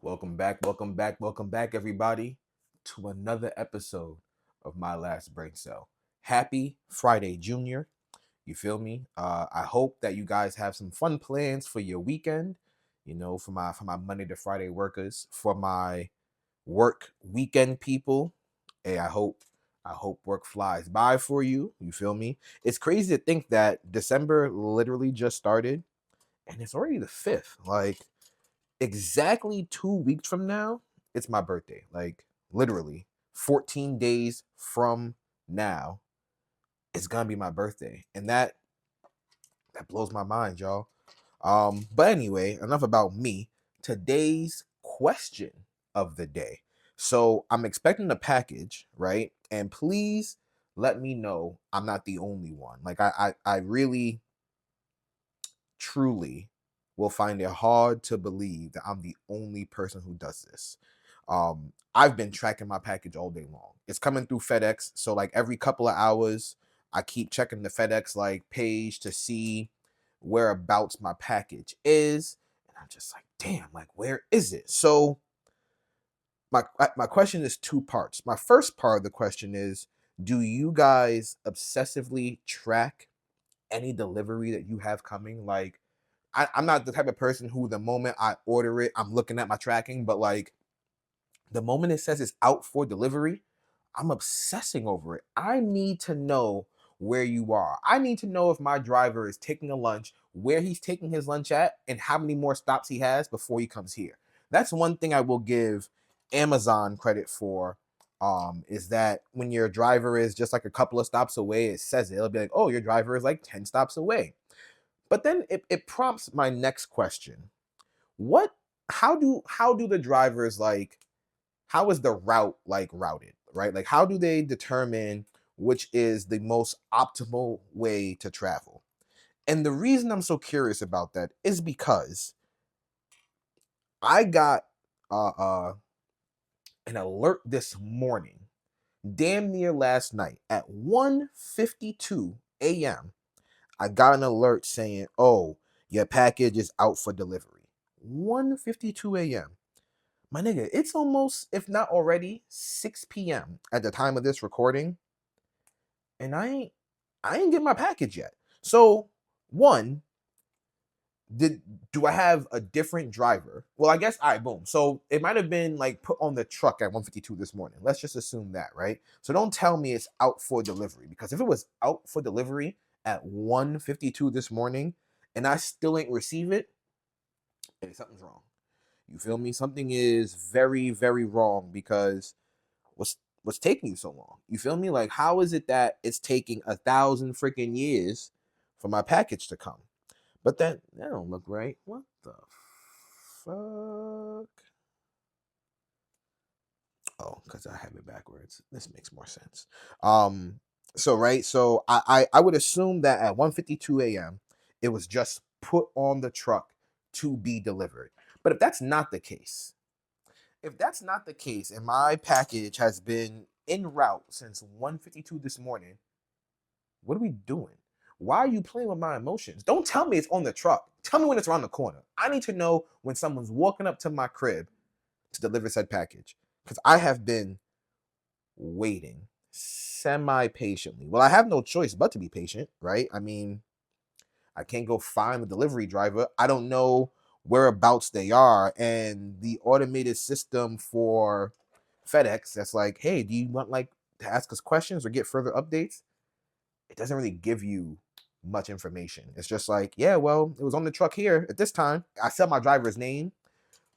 Welcome back, everybody, to another episode of My Last Brain Cell. Happy Friday, Junior. You feel me? I hope that you guys have some fun plans for your weekend. For my Monday to Friday workers, for my work weekend people. Hey, I hope work flies by for you. You feel me? It's crazy to think that December literally just started, and it's already the 5th. Like exactly 2 weeks from now, it's my birthday. Like literally 14 days from now, it's gonna be my birthday. And that blows my mind, y'all. But anyway, enough about me. Today's question of the day. So I'm expecting a package, right? And please let me know I'm not the only one. Like I really truly will find it hard to believe that I'm the only person who does this. I've been tracking my package all day long. It's coming through FedEx, so like every couple of hours, I keep checking the FedEx like page to see whereabouts my package is, and I'm just like, damn, like where is it? So my question is two parts. My first part of the question is, do you guys obsessively track any delivery that you have coming? Like I'm not the type of person who the moment I order it, I'm looking at my tracking, but like the moment it says it's out for delivery, I'm obsessing over it. I need to know where you are. I need to know if my driver is taking a lunch, where he's taking his lunch at, and how many more stops he has before he comes here. That's one thing I will give Amazon credit for. Is that when your driver is just like a couple of stops away, it says it. It'll be like, oh, your driver is like 10 stops away. But then it prompts my next question. What how do the drivers like how is the route like routed, right? Like how do they determine which is the most optimal way to travel? And the reason I'm so curious about that is because I got uh uh an alert this morning, damn near last night at 1:52 a.m. I got an alert saying, "Oh, your package is out for delivery." 1:52 a.m. My nigga, it's almost, if not already, 6 p.m. at the time of this recording, and I ain't get my package yet. So, one, did do I have a different driver? Well, I guess I boom. So it might have been like put on the truck at 1:52 this morning. Let's just assume that, right? So don't tell me it's out for delivery, because if it was out for delivery at 1:52 this morning and I still ain't receive it, hey, something's wrong. You feel me? Something is very, very wrong, because what's taking you so long? You feel me? Like, how is it that it's taking 1,000 freaking years for my package to come? But that don't look right. What the fuck? Oh, because I have it backwards. This makes more sense. So right, so I would assume that at 1:52 a.m. it was just put on the truck to be delivered. But if that's not the case, and my package has been en route since 1:52 this morning, what are we doing? Why are you playing with my emotions? Don't tell me it's on the truck. Tell me when it's around the corner. I need to know when someone's walking up to my crib to deliver said package, because I have been waiting semi patiently. Well, I have no choice but to be patient, right? I mean, I can't go find the delivery driver. I don't know whereabouts they are. And the automated system for FedEx that's like, hey, do you want like to ask us questions or get further updates? It doesn't really give you much information. It's just like, yeah, well, it was on the truck here at this time. I said my driver's name,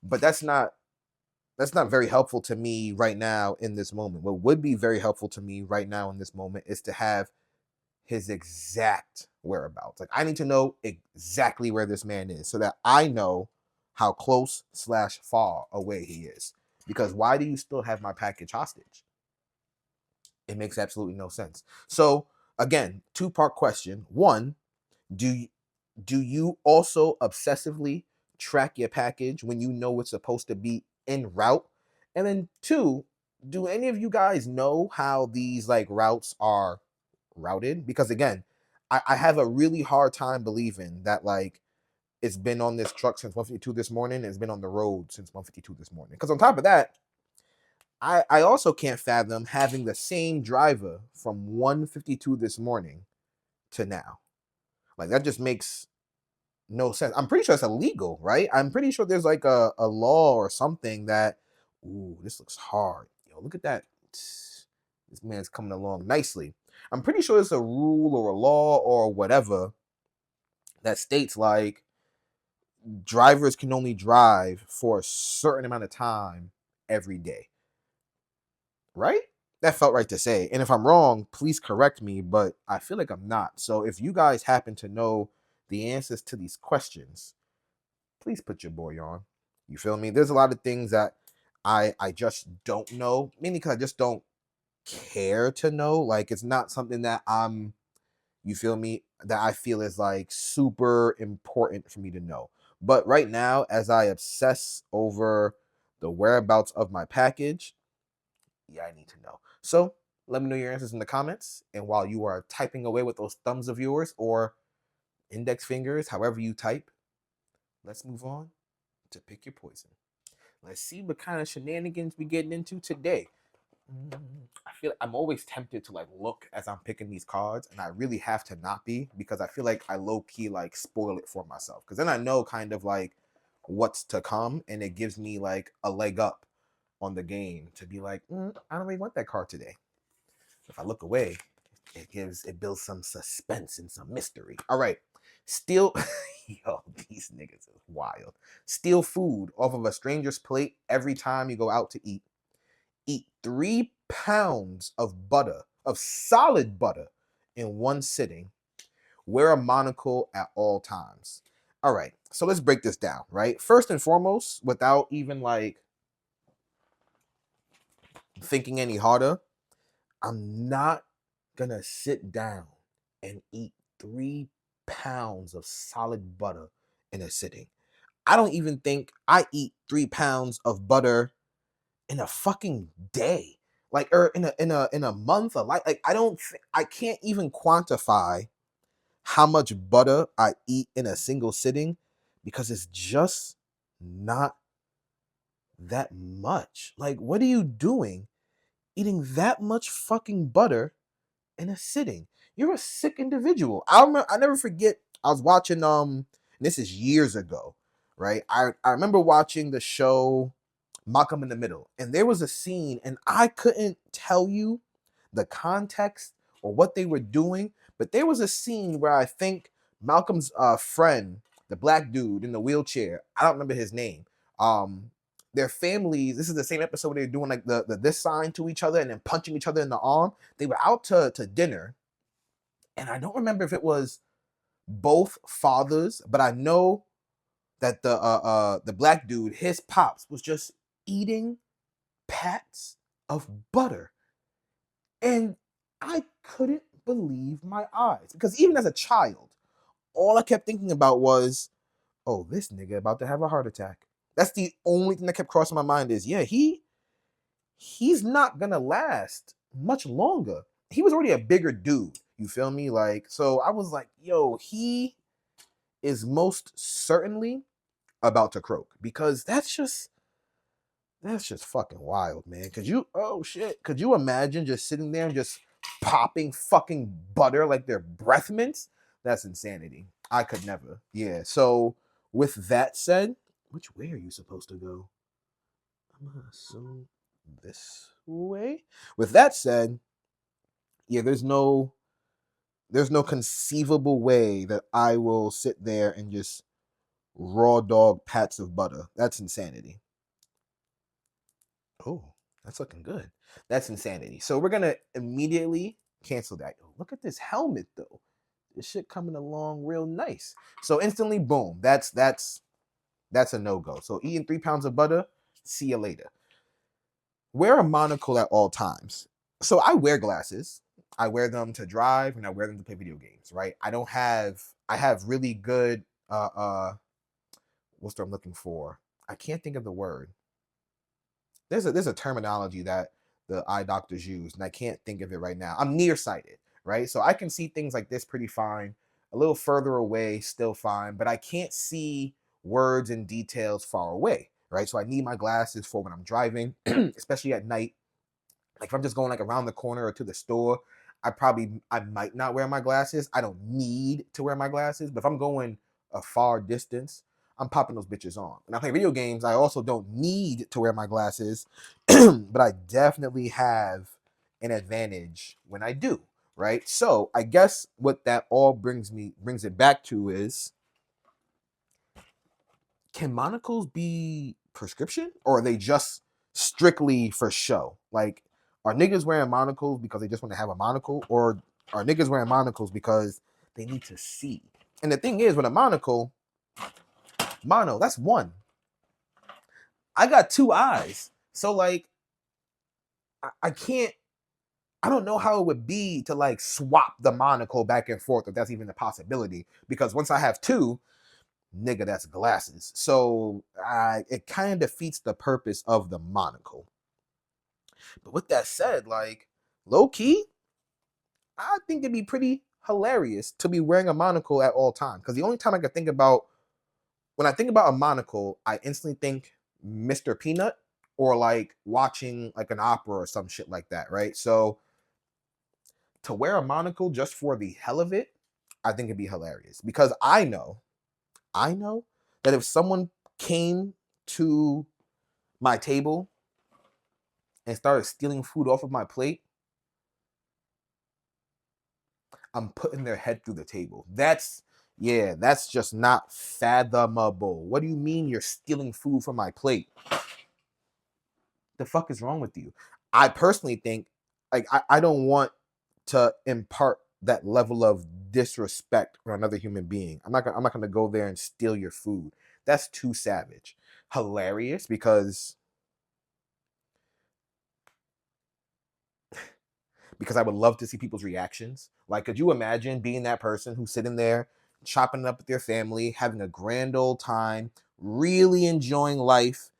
but that's not very helpful to me right now in this moment. What would be very helpful to me right now in this moment is to have his exact whereabouts. Like I need to know exactly where this man is so that I know how close slash far away he is. Because why do you still have my package hostage? It makes absolutely no sense. So again, two-part question. One, do you, do you also obsessively track your package when you know it's supposed to be en route? And then two, do any of you guys know how these like routes are routed? Because again, I have a really hard time believing that like it's been on this truck since 152 this morning. It's been on the road since 152 this morning. Because on top of that, I also can't fathom having the same driver from 152 this morning to now. Like, that just makes no sense. I'm pretty sure it's illegal, right? I'm pretty sure there's like a law or something that, ooh, this looks hard. Yo, look at that. This man's coming along nicely. I'm pretty sure it's a rule or a law or whatever that states like drivers can only drive for a certain amount of time every day. Right? That felt right to say. And if I'm wrong, please correct me, but I feel like I'm not. So if you guys happen to know the answers to these questions, please put your boy on. You feel me? There's a lot of things that I just don't know, mainly because I just don't care to know. Like, it's not something that you feel me, that I feel is like super important for me to know. But right now, as I obsess over the whereabouts of my package, yeah, I need to know. So let me know your answers in the comments. And while you are typing away with those thumbs of yours or index fingers, however you type, let's move on to pick your poison. Let's see what kind of shenanigans we getting into today. I feel like I'm always tempted to like look as I'm picking these cards, and I really have to not be, because I feel like I low key like spoil it for myself. Because then I know kind of like what's to come, and it gives me like a leg up on the game to be like, I don't really want that card today. If I look away, it builds some suspense and some mystery. All right, steal. Yo, these niggas is wild. Steal food off of a stranger's plate every time you go out to eat. Eat 3 pounds of butter, of solid butter, in one sitting. Wear a monocle at all times. All right, so let's break this down, right? First and foremost, without even like thinking any harder, I'm not gonna sit down and eat 3 pounds of solid butter in a sitting. I don't even think I eat 3 pounds of butter in a fucking day, like, or in a month, or like I can't even quantify how much butter I eat in a single sitting, because it's just not that much. Like, what are you doing eating that much fucking butter in a sitting? You're a sick individual. I never forget. I was watching and this is years ago, right? I remember watching the show Malcolm in the Middle, and there was a scene, and I couldn't tell you the context or what they were doing, but there was a scene where I think Malcolm's friend, the black dude in the wheelchair, I don't remember his name. Um, their families. This is the same episode where they're doing like the this sign to each other and then punching each other in the arm. They were out to dinner, and I don't remember if it was both fathers, but I know that the black dude, his pops, was just eating pats of butter, and I couldn't believe my eyes, because even as a child, all I kept thinking about was, oh, this nigga about to have a heart attack. That's the only thing that kept crossing my mind is, yeah, he's not gonna last much longer. He was already a bigger dude. You feel me? Like, so I was like, yo, he is most certainly about to croak, because that's just fucking wild, man. Could you imagine just sitting there and just popping fucking butter like they're breath mints? That's insanity. I could never. Yeah. So with that said, which way are you supposed to go? I'm gonna assume this way. With that said, yeah, there's no conceivable way that I will sit there and just raw dog pats of butter. That's insanity. Oh, that's looking good. That's insanity. So we're gonna immediately cancel that. Look at this helmet though. This shit coming along real nice. So instantly, boom. That's a no-go. So eating 3 pounds of butter, see you later. Wear a monocle at all times. So I wear glasses. I wear them to drive and I wear them to play video games, right? I have really good what's what I'm looking for? I can't think of the word. There's a terminology that the eye doctors use, and I can't think of it right now. I'm nearsighted, right? So I can see things like this pretty fine. A little further away, still fine, but I can't see words and details far away, right? So I need my glasses for when I'm driving, especially at night. Like if I'm just going like around the corner or to the store, I might not wear my glasses. I don't need to wear my glasses, but if I'm going a far distance, I'm popping those bitches on. When I play video games, I also don't need to wear my glasses, but I definitely have an advantage when I do, right? So I guess what that all brings it back to is, can monocles be prescription, or are they just strictly for show? Like, are niggas wearing monocles because they just want to have a monocle, or are niggas wearing monocles because they need to see? And the thing is, with a monocle, that's one. I got two eyes, so like, I can't. I don't know how it would be to like swap the monocle back and forth, if that's even a possibility. Because once I have two, nigga, that's glasses. So it kind of defeats the purpose of the monocle. But with that said, like, low key, I think it'd be pretty hilarious to be wearing a monocle at all times. Because the only time I can think about, when I think about a monocle, I instantly think Mr. Peanut, or like watching like an opera or some shit like that, right? So to wear a monocle just for the hell of it, I think it'd be hilarious. Because I know that if someone came to my table and started stealing food off of my plate, I'm putting their head through the table. That's just not fathomable. What do you mean you're stealing food from my plate? The fuck is wrong with you? I personally think, like, I don't want to impart that level of disrespect on another human being. I'm not gonna go there and steal your food. That's too savage. Hilarious, because I would love to see people's reactions. Like, could you imagine being that person who's sitting there chopping it up with their family, having a grand old time, really enjoying life,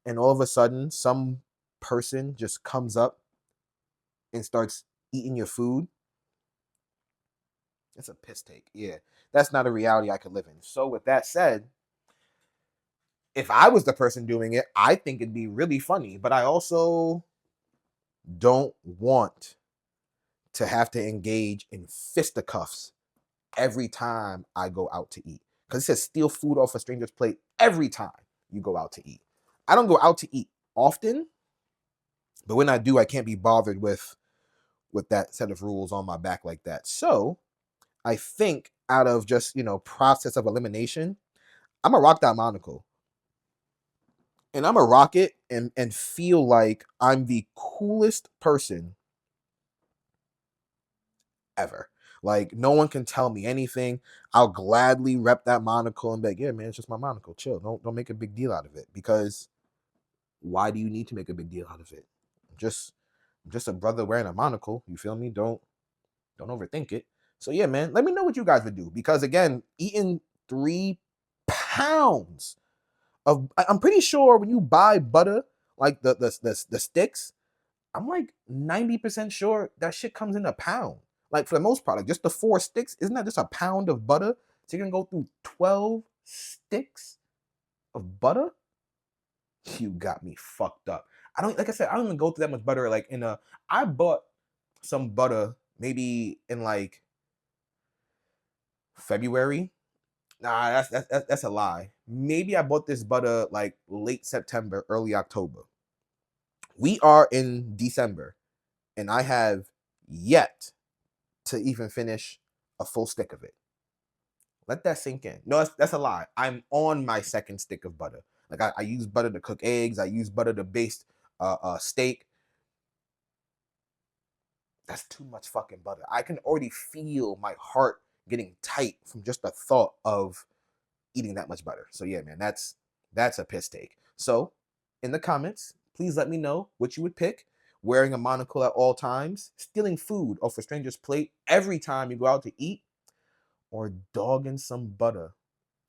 and all of a sudden some person just comes up and starts eating your food? It's a piss take. Yeah, that's not a reality I could live in. So with that said, if I was the person doing it, I think it'd be really funny, but I also don't want to have to engage in fisticuffs every time I go out to eat. Because it says steal food off a stranger's plate every time you go out to eat. I don't go out to eat often, but when I do, I can't be bothered with that set of rules on my back like that. So I think, out of just, process of elimination, I'm gonna rock that monocle. And I'm gonna rock it and feel like I'm the coolest person ever. Like, no one can tell me anything. I'll gladly rep that monocle and be like, yeah, man, it's just my monocle. Chill. Don't make a big deal out of it. Because why do you need to make a big deal out of it? Just just a brother wearing a monocle. You feel me? Don't overthink it. So yeah, man, let me know what you guys would do. Because again, eating 3 pounds I'm pretty sure when you buy butter, like the sticks, I'm like 90% sure that shit comes in a pound. Like, for the most part, like just the 4 sticks, isn't that just a pound of butter? So you're gonna go through 12 sticks of butter? You got me fucked up. I don't, like I said, I don't even go through that much butter. Like, I bought some butter maybe in like February. Nah, that's a lie. Maybe I bought this butter like late September, early October. We are in December, and I have yet to even finish a full stick of it. Let that sink in. No, that's a lie. I'm on my second stick of butter. Like, I use butter to cook eggs. I use butter to baste steak. That's too much fucking butter. I can already feel my heart getting tight from just the thought of eating that much butter. So yeah, man, that's a piss take. So in the comments, please let me know what you would pick. Wearing a monocle at all times, stealing food off a stranger's plate every time you go out to eat, or dogging some butter.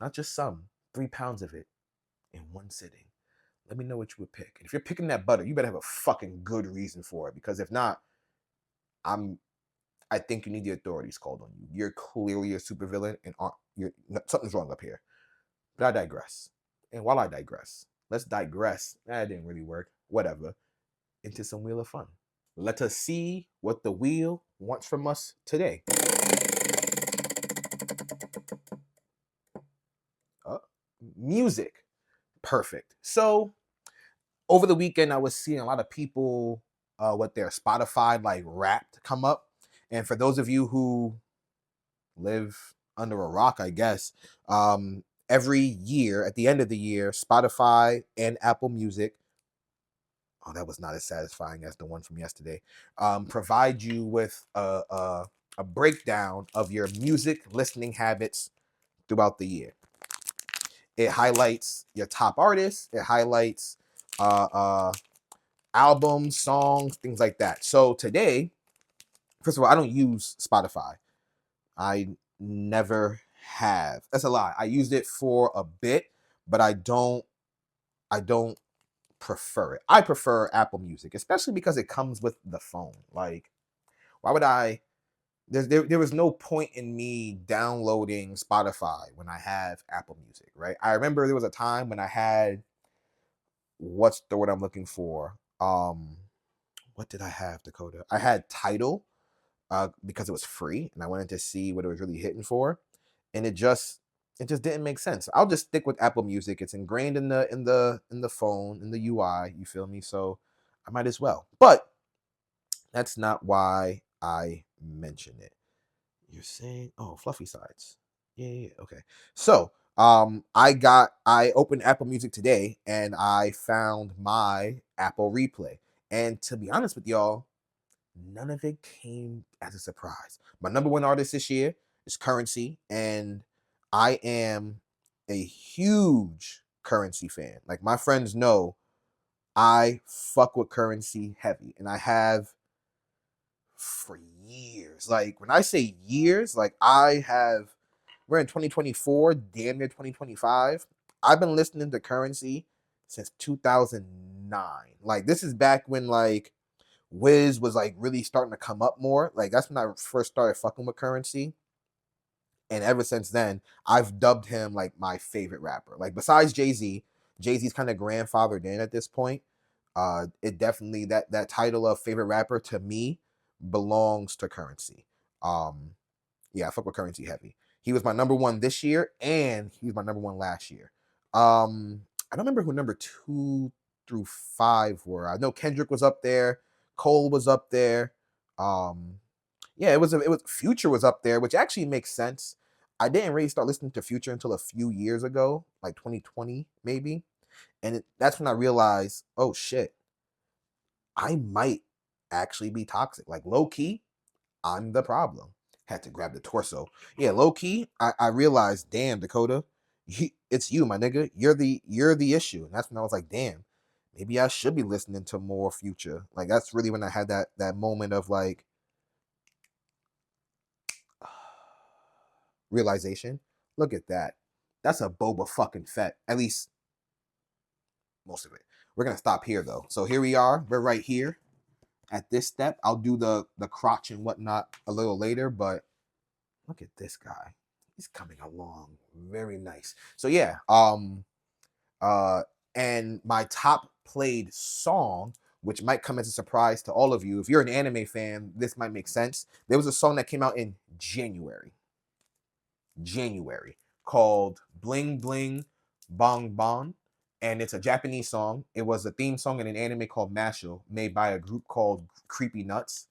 Not just some, 3 pounds of it in one sitting. Let me know what you would pick. And if you're picking that butter, you better have a fucking good reason for it. Because if not, I'm I think you need the authorities called on you. You're clearly a supervillain, and something's wrong up here. But I digress. And while I digress, let's digress. That didn't really work. Whatever. Into some Wheel of Fun. Let us see what the wheel wants from us today. Uh, Music. Perfect. So over the weekend, I was seeing a lot of people with their Spotify like Wrapped come up. And for those of you who live under a rock, I guess, every year at the end of the year, Spotify and Apple Music, oh, that was not as satisfying as the one from yesterday, provide you with a breakdown of your music listening habits throughout the year. It highlights your top artists. It highlights albums, songs, things like that. So today, first of all, I don't use Spotify. I never have. That's a lie. I used it for a bit, but I don't prefer it. I prefer Apple Music, especially because it comes with the phone. Like, why would I there was no point in me downloading Spotify when I have Apple Music, right? I remember there was a time when I had, what's the word I'm looking for? What did I have, Dakota? I had Tidal because it was free and I wanted to see what it was really hitting for, and it just didn't make sense. I'll just stick with Apple Music. It's ingrained in the phone, in the UI, you feel me? So I might as well. But that's not why I mention it. You're saying, oh, fluffy sides. Yeah, okay. So, I opened Apple Music today and I found my Apple Replay. And to be honest with y'all, none of it came as a surprise. My number one artist this year is Currency, and I am a huge Currency fan. Like, my friends know I fuck with Currency heavy, and I have for years. Like, when I say years, like, we're in 2024, damn near 2025. I've been listening to Currency since 2009. Like, this is back when, like, Wiz was like really starting to come up more. Like, that's when I first started fucking with Currency. And ever since then, I've dubbed him like my favorite rapper. Like, besides Jay-Z, Jay-Z's kind of grandfathered in at this point. It definitely, that title of favorite rapper to me belongs to Currency. Yeah, I fuck with Currency heavy. He was my number one this year, and he was my number one last year. I don't remember who number 2 through 5 were. I know Kendrick was up there, Cole was up there. Yeah, it was Future was up there, which actually makes sense. I didn't really start listening to Future until a few years ago, like 2020 maybe, and that's when I realized, oh shit, I might actually be toxic. Like, low key, I'm the problem. Had to grab the torso. Yeah, low key, I realized, damn, Dakota, it's you, my nigga. You're the issue. And that's when I was like, damn, maybe I should be listening to more Future. Like, that's really when I had that moment of like realization. Look at that. That's a Boba fucking Fett. At least most of it. We're gonna stop here though. So here we are. We're right here at this step. I'll do the crotch and whatnot a little later, but look at this guy. He's coming along very nice. So yeah, and my top played song, which might come as a surprise to all of you. If you're an anime fan, this might make sense. There was a song that came out in January called Bling Bling Bong Bon. And it's a Japanese song. It was a theme song in an anime called Mashle, made by a group called Creepy Nuts.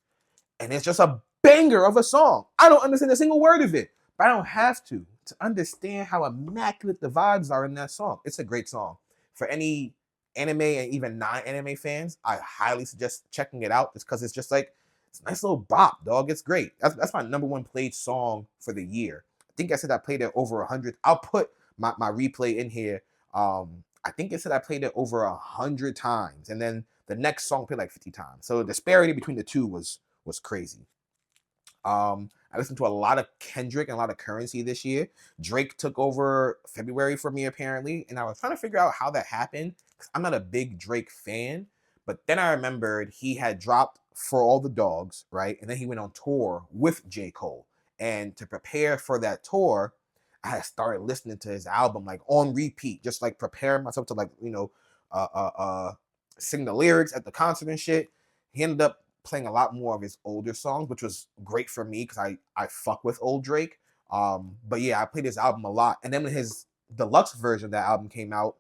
And it's just a banger of a song. I don't understand a single word of it, but I don't have to understand how immaculate the vibes are in that song. It's a great song. For any anime and even non-anime fans, I highly suggest checking it out. It's because it's just like, it's a nice little bop, dog. It's great. That's my number one played song for the year. I think I said I played it over 100. I'll put my replay in here. I think it said I played it over 100 times, and then the next song played like 50 times. So the disparity between the two was crazy. I listened to a lot of Kendrick and a lot of Currency this year. Drake took over February for me apparently, and I was trying to figure out how that happened because I'm not a big Drake fan. But then I remembered he had dropped For All the Dogs, right? And then he went on tour with J. Cole. And to prepare for that tour, I had started listening to his album like on repeat, just like preparing myself to like, uh, uh, uh, sing the lyrics at the concert and shit. He ended up playing a lot more of his older songs, which was great for me because I fuck with old Drake. But yeah, I played his album a lot. And then when his deluxe version of that album came out,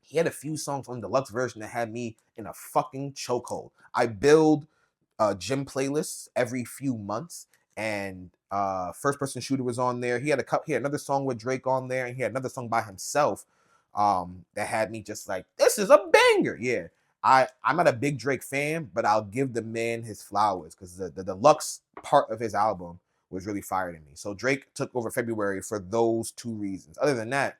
he had a few songs on the deluxe version that had me in a fucking chokehold. I build gym playlists every few months, and First Person Shooter was on there. He had another song with Drake on there, and he had another song by himself that had me just like, this is a banger. Yeah, I'm not a big Drake fan, but I'll give the man his flowers because the deluxe part of his album was really fire to me. So Drake took over February for those two reasons. Other than that,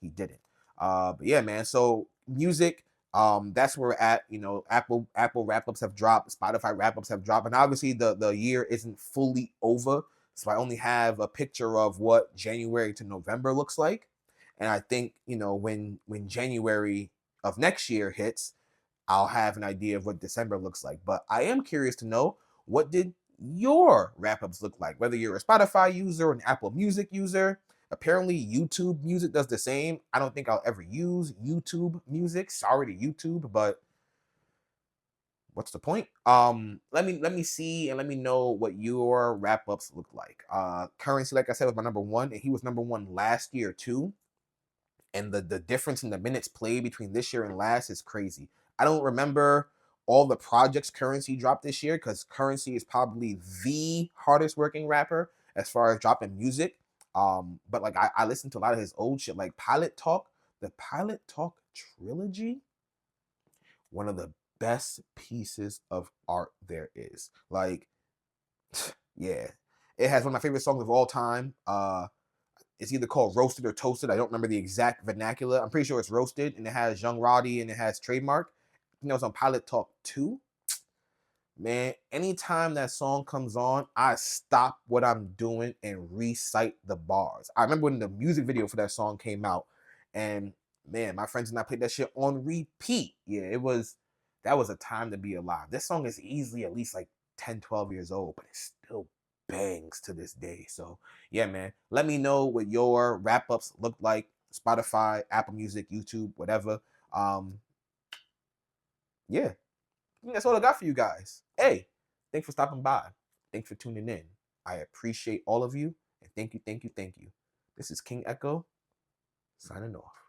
he didn't. But yeah, man. So music, that's where we're at. You know, Apple wrap ups have dropped, Spotify wrap ups have dropped, and obviously the year isn't fully over. So I only have a picture of what January to November looks like, and I think when January of next year hits, I'll have an idea of what December looks like. But I am curious to know, what did your wrap ups look like? Whether you're a Spotify user or an Apple Music user. Apparently, YouTube Music does the same. I don't think I'll ever use YouTube Music. Sorry to YouTube, but what's the point? Let me see and let me know what your wrap ups look like. Currency, like I said, was my number one, and he was number one last year too. And the difference in the minutes played between this year and last is crazy. I don't remember all the projects Currency dropped this year because Currency is probably the hardest working rapper as far as dropping music. But like I listened to a lot of his old shit, like Pilot Talk, the Pilot Talk trilogy, one of the best pieces of art there is. Like, yeah, it has one of my favorite songs of all time. It's either called Roasted or Toasted. I don't remember the exact vernacular. I'm pretty sure it's Roasted, and it has Young Roddy and it has Trademark. I think that was on Pilot Talk 2. Man, anytime that song comes on, I stop what I'm doing and recite the bars. I remember when the music video for that song came out, and man, my friends and I played that shit on repeat. Yeah, that was a time to be alive. This song is easily at least like 10, 12 years old, but it still bangs to this day. So yeah, man, let me know what your wrap ups look like. Spotify, Apple Music, YouTube, whatever. Yeah, that's all I got for you guys. Hey, thanks for stopping by. Thanks for tuning in. I appreciate all of you. And thank you, thank you, thank you. This is King Echo signing off.